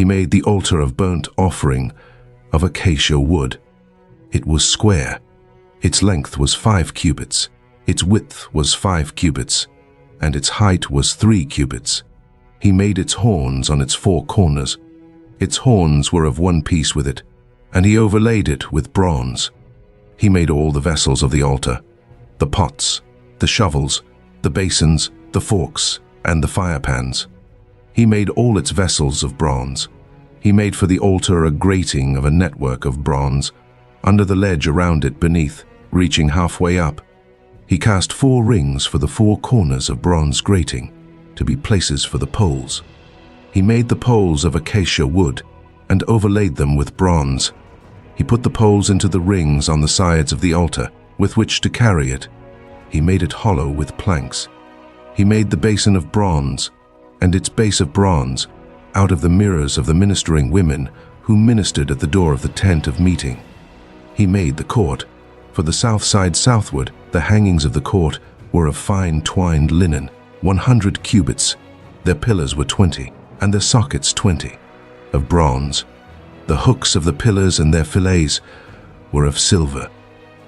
He made the altar of burnt offering of acacia wood. It was square. Its length was 5 cubits, its width was 5 cubits, and its height was 3 cubits. He made its horns on its 4 corners. Its horns were of one piece with it, and he overlaid it with bronze. He made all the vessels of the altar, the pots, the shovels, the basins, the forks, and the firepans. He made all its vessels of bronze. He made for the altar a grating of a network of bronze, under the ledge around it beneath, reaching halfway up. He cast 4 rings for the 4 corners of bronze grating, to be places for the poles. He made the poles of acacia wood, and overlaid them with bronze. He put the poles into the rings on the sides of the altar, with which to carry it. He made it hollow with planks. He made the basin of bronze, and its base of bronze, out of the mirrors of the ministering women who ministered at the door of the tent of meeting. He made the court. For the south side southward, the hangings of the court were of fine twined linen, 100 cubits. Their pillars were 20, and their sockets 20, of bronze. The hooks of the pillars and their fillets were of silver.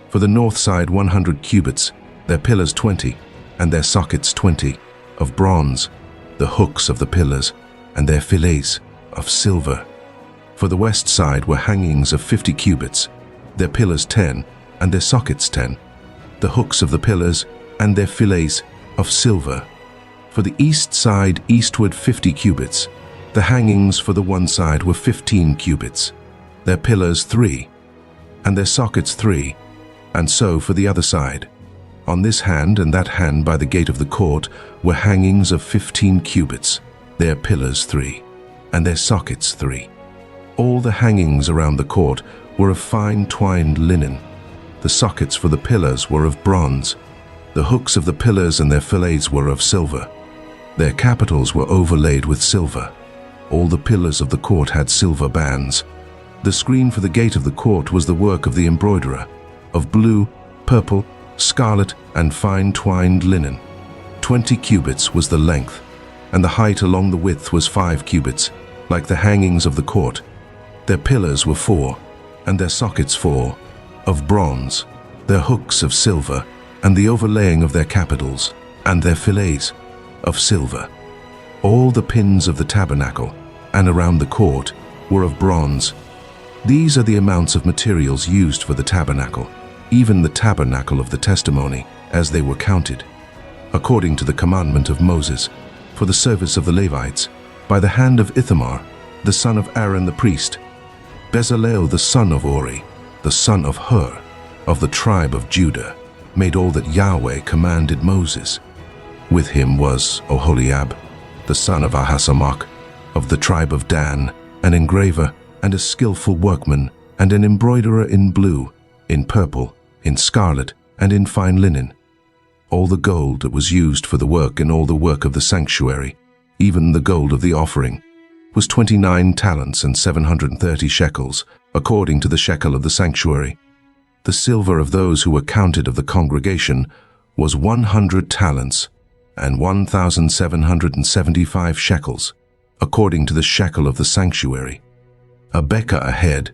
For the north side 100 cubits, their pillars 20, and their sockets 20, of bronze. The hooks of the pillars and their fillets of silver. For the west side were hangings of 50 cubits, their pillars 10, and their sockets 10. The hooks of the pillars and their fillets of silver. For the east side eastward 50 cubits. The hangings for the one side were 15 cubits, their pillars 3, and their sockets 3, and so for the other side. On this hand and that hand by the gate of the court were hangings of 15 cubits, their pillars 3, and their sockets 3. All the hangings around the court were of fine twined linen. The sockets for the pillars were of bronze. The hooks of the pillars and their fillets were of silver. Their capitals were overlaid with silver. All the pillars of the court had silver bands. The screen for the gate of the court was the work of the embroiderer, of blue, purple, scarlet, and fine twined linen. 20 cubits was the length, and the height along the width was 5 cubits, like the hangings of the court. Their pillars were 4, and their sockets 4, of bronze, their hooks of silver, and the overlaying of their capitals, and their fillets, of silver. All the pins of the tabernacle, and around the court, were of bronze. These are the amounts of materials used for the tabernacle, even the tabernacle of the testimony, as they were counted, according to the commandment of Moses, for the service of the Levites, by the hand of Ithamar, the son of Aaron the priest, Bezalel the son of Uri, the son of Hur, of the tribe of Judah, made all that Yahweh commanded Moses. With him was Oholiab, the son of Ahisamach, of the tribe of Dan, an engraver, and a skillful workman, and an embroiderer in blue, in purple, in scarlet, and in fine linen. All the gold that was used for the work and all the work of the sanctuary, even the gold of the offering, was 29 talents and 730 shekels, according to the shekel of the sanctuary. The silver of those who were counted of the congregation was 100 talents and 1,775 shekels, according to the shekel of the sanctuary. A bekah a head,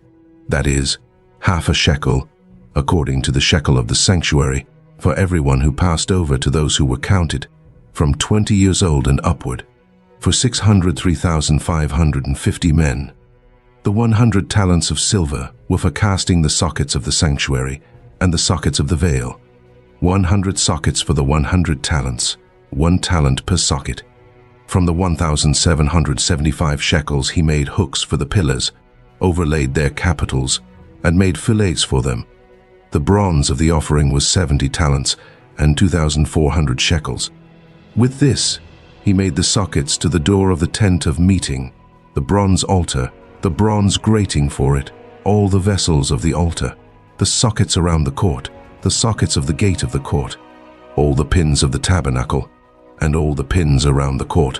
that is, half a shekel, according to the shekel of the sanctuary, for everyone who passed over to those who were counted, from 20 years old and upward, for 603,550 men. The 100 talents of silver were for casting the sockets of the sanctuary and the sockets of the veil. 100 sockets for the 100 talents, 1 talent per socket. From the 1,775 shekels he made hooks for the pillars, overlaid their capitals, and made fillets for them. The bronze of the offering was 70 talents and 2,400 shekels. With this, he made the sockets to the door of the tent of meeting, the bronze altar, the bronze grating for it, all the vessels of the altar, the sockets around the court, the sockets of the gate of the court, all the pins of the tabernacle, and all the pins around the court,